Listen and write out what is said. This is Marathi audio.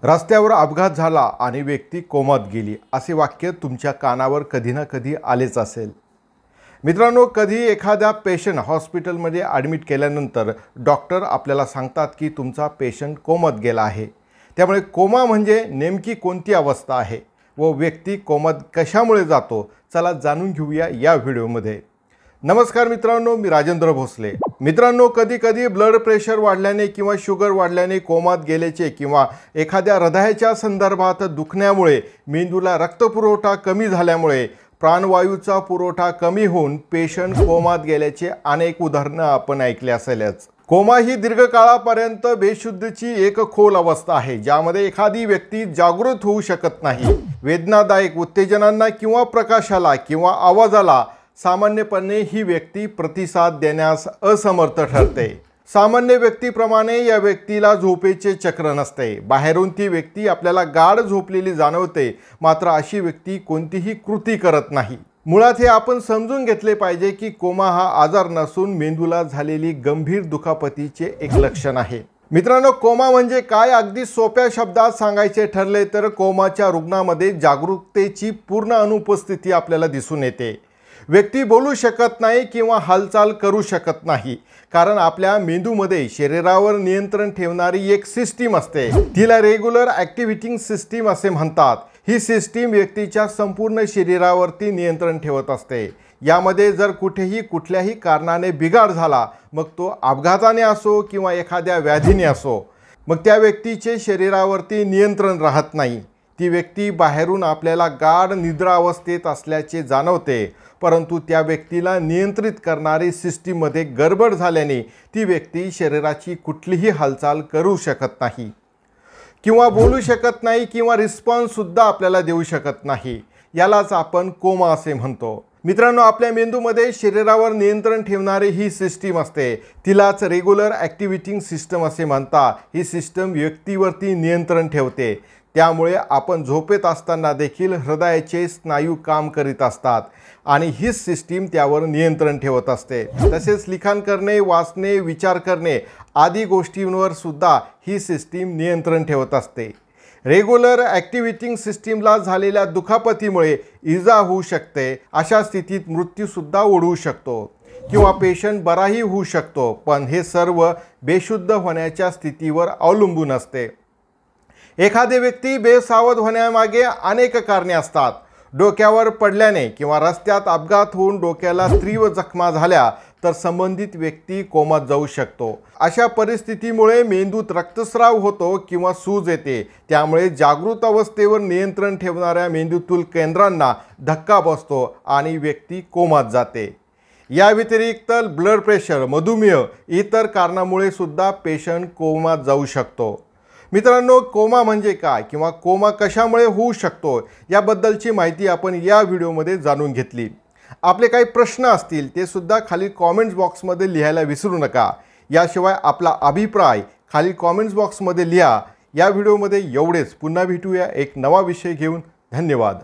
रस्त्यावर अपघात झाला आणि व्यक्ती कोमात गेली असे वाक्य तुमच्या कानावर कधी ना कधी आलेच असेल। मित्रांनो, कधी एखाद्या पेशंट हॉस्पिटलमध्ये ॲडमिट केल्यानंतर डॉक्टर आपल्याला सांगतात की तुमचा पेशंट कोमात गेला आहे। त्यामुळे कोमा म्हणजे नेमकी कोणती अवस्था आहे व व्यक्ती कोमात कशामुळे जातो, चला जाणून घेऊया या व्हिडिओमध्ये। नमस्कार मित्रांनो, मी राजेंद्र भोसले। मित्रांनो, कधी कधी ब्लड प्रेशर वाढल्याने किंवा शुगर वाढल्याने कोमात गेल्याचे किंवा एखाद्या हृदयाच्या संदर्भात दुखण्यामुळे मेंदूला रक्तपुरवठा कमी झाल्यामुळे प्राणवायूचा पुरवठा कमी होऊन पेशंट कोमात गेल्याचे अनेक उदाहरणे आपण ऐकले असेलच। कोमा ही दीर्घकाळापर्यंत बेशुद्धीची एक खोल अवस्था आहे, ज्यामध्ये एखादी व्यक्ती जागृत होऊ शकत नाही। वेदनादायक उत्तेजनांना किंवा प्रकाशाला किंवा आवाजाला सामान्यपणे ही व्यक्ती प्रतिसाद देण्यास असमर्थ ठरते। सामान्य व्यक्तीप्रमाणे या व्यक्तीला झोपेचे चक्र नसते। बाहेरून ती व्यक्ती आपल्याला गाढ झोपलेली जाणवते, मात्र अशी व्यक्ती कोणतीही कृती करत नाही। मुळात हे आपण समजून घेतले पाहिजे की कोमा हा आजार नसून मेंदूला झालेली गंभीर दुखापतीचे एक लक्षण आहे। मित्रांनो, कोमा म्हणजे काय? अगदी सोप्या शब्दात सांगायचे ठरले तर कोमाच्या रुग्णामध्ये जागरूकतेची पूर्ण अनुपस्थिती आपल्याला दिसून येते। व्यक्ती बोलू शकत नाही किंवा हालचाल करू शकत नाही, कारण आपल्या मेंदूमध्ये शरीरावर नियंत्रण ठेवणारी एक सिस्टीम असते। तिला रेग्युलर ॲक्टिव्हिटिंग सिस्टीम असे म्हणतात। ही सिस्टीम व्यक्तीच्या संपूर्ण शरीरावरती नियंत्रण ठेवत असते। यामध्ये जर कुठेही कुठल्याही कारणाने बिघाड झाला, मग तो अपघाताने असो किंवा एखाद्या व्याधीने असो, मग त्या व्यक्तीचे शरीरावरती नियंत्रण राहत नाही। ती व्यक्ती बाहेरून आपल्याला गाढ निद्रावस्थेत असल्याचे जाणवते, परंतु त्या व्यक्तीला नियंत्रित करणारी सिस्टीममध्ये गडबड झाल्याने ती व्यक्ती शरीराची कुठलीही हालचाल करू शकत नाही किंवा बोलू शकत नाही किंवा रिस्पॉन्ससुद्धा आपल्याला देऊ शकत नाही। यालाच आपण कोमा असे म्हणतो। मित्रांनो, आपल्या मेंदूमध्ये शरीरावर नियंत्रण ठेवणारी ही सिस्टीम असते, तिलाच रेग्युलर ॲक्टिव्हिटिंग सिस्टम असे म्हणतात। ही सिस्टम व्यक्तीवरती नियंत्रण ठेवते, त्यामुळे आपण झोपेत असताना देखील हृदयाचे स्नायू काम करीत असतात आणि ही सिस्टीम त्यावर नियंत्रण ठेवत असते। तसेच लिखाण करणे, वाचणे, विचार करणे आदी गोष्टींवर सुद्धा ही सिस्टीम नियंत्रण ठेवत असते। रेग्युलर ॲक्टिव्हिटिंग सिस्टीमला झालेल्या दुखापतीमुळे इजा होऊ शकते। अशा स्थितीत मृत्यूसुद्धा ओढवू शकतो किंवा पेशंट बराही होऊ शकतो, पण हे सर्व बेशुद्ध होण्याच्या स्थितीवर अवलंबून असते। एखादी व्यक्ती बेसावध होण्यामागे अनेक कारणे असतात। डोक्यावर पडल्याने किंवा रस्त्यात अपघात होऊन डोक्याला तीव्र जखमा झाल्या तर संबंधित व्यक्ती कोमात जाऊ शकतो। अशा परिस्थितीमुळे मेंदूत रक्तस्राव होतो किंवा सूज येते, त्यामुळे जागृत अवस्थेवर नियंत्रण ठेवणाऱ्या मेंदूतील केंद्रांना धक्का बसतो आणि व्यक्ती कोमात जाते। या व्यतिरिक्त ब्लड प्रेशर, मधुमेह इतर कारणामुळे सुद्धा पेशंट कोमात जाऊ शकतो। मित्रांनो, कोमा म्हणजे काय किंवा कोमा कशामुळे होऊ शकतो याबद्दलची माहिती आपण या व्हिडिओमध्ये जाणून घेतली। आपले काही प्रश्न असतील ते सुद्धा खाली कॉमेंट्स बॉक्समध्ये लिहायला विसरू नका। याशिवाय आपला अभिप्राय खाली कॉमेंट्स बॉक्समध्ये लिहा। या व्हिडिओमध्ये एवढेच। पुन्हा भेटूया एक नवा विषय घेऊन। धन्यवाद।